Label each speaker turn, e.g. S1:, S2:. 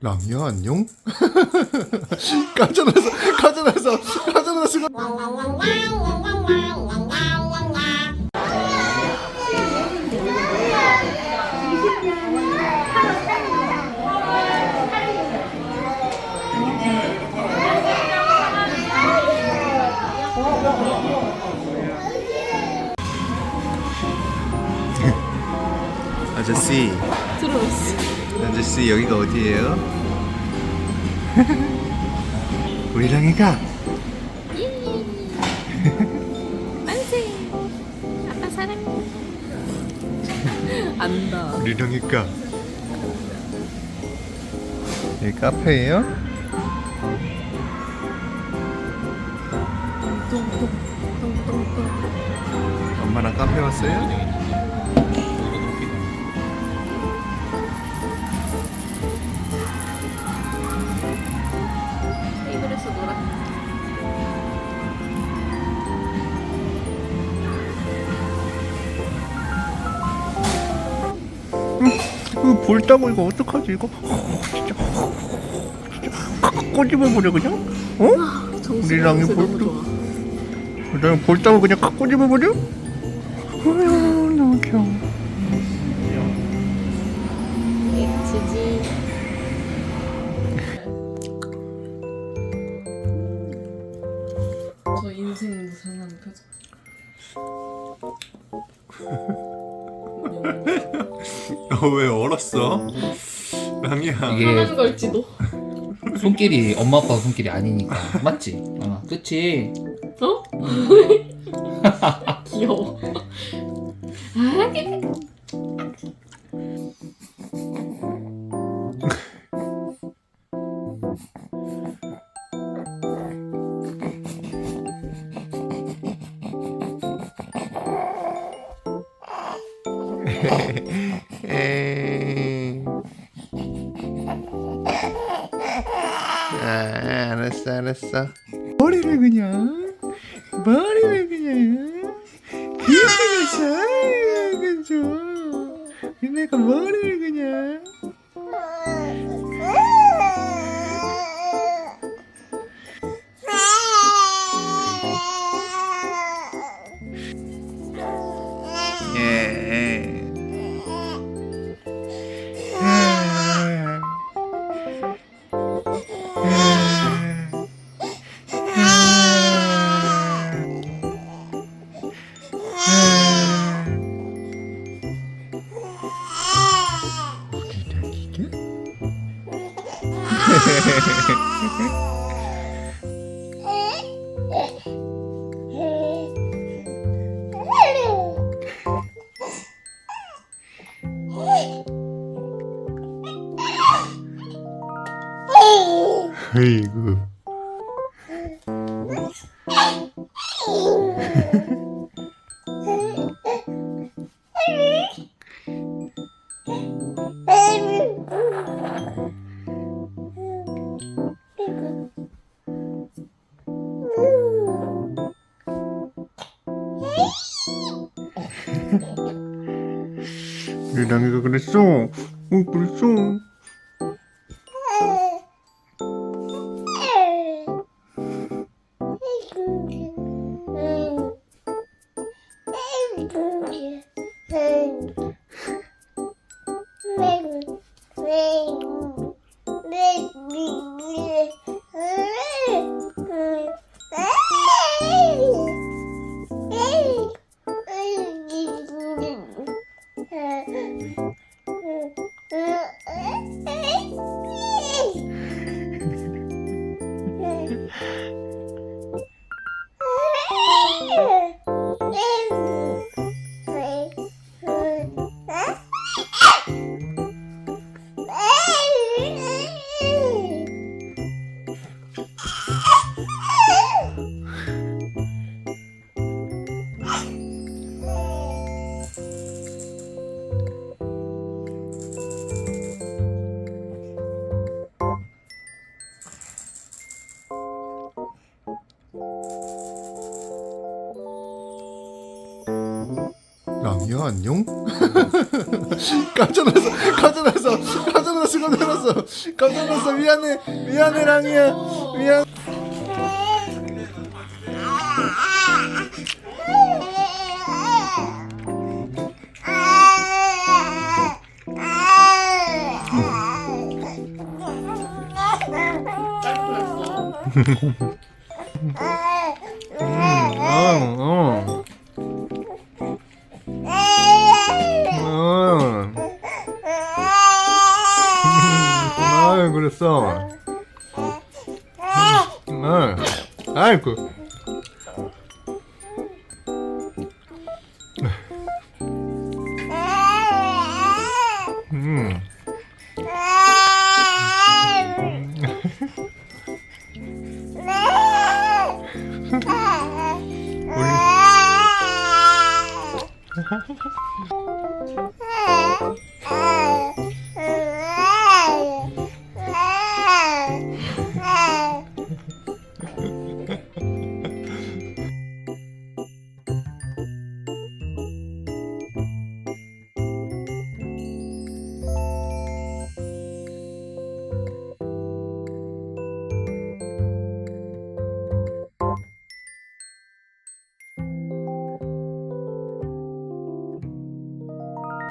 S1: 랑이야 안녕? 가져나서 수고. 아저씨,
S2: 들어왔어.
S1: 아저씨 여기가 어디예요? 우리 랑이가
S2: 만세. 아빠 사랑해. 안다.
S1: 우리 랑이가 여기 카페예요?
S2: 똥똥똥똥똥.
S1: 엄마랑 카페 왔어요?
S2: 테이블에서 놀아.
S1: 이거 볼따고 이거 어떡하지 이거? 진짜 꼬집어버려 그냥? 어? 우리 랑이
S2: 정수 너무
S1: 볼따
S2: 좋아.
S1: 그냥 볼따고 그냥 칵 꼬집어버려? 어휴 너무 귀여워.
S2: 지지. 저 인생 무상한 표정.
S1: 너 왜 얼었어? 랑이야.
S2: 화난
S3: 이게
S2: 걸지도.
S3: 손길이 엄마 아빠 손길이 아니니까 맞지? 그치?
S2: 어? 귀여워. 아,
S1: 알았어. 머리를 그냥 그렇게 됐어. 아이고 좋아. 내가 머리를 그냥 예. 아이고. 우리 랑이가 그랬어. 그랬어. 랑이야 안녕? 가져나서 수고 들었어. 놀랐어. 깜짝 놀랐어. 미안해. 미안해 랑이야. 미안. 아유 그랬어. 아이고. 우리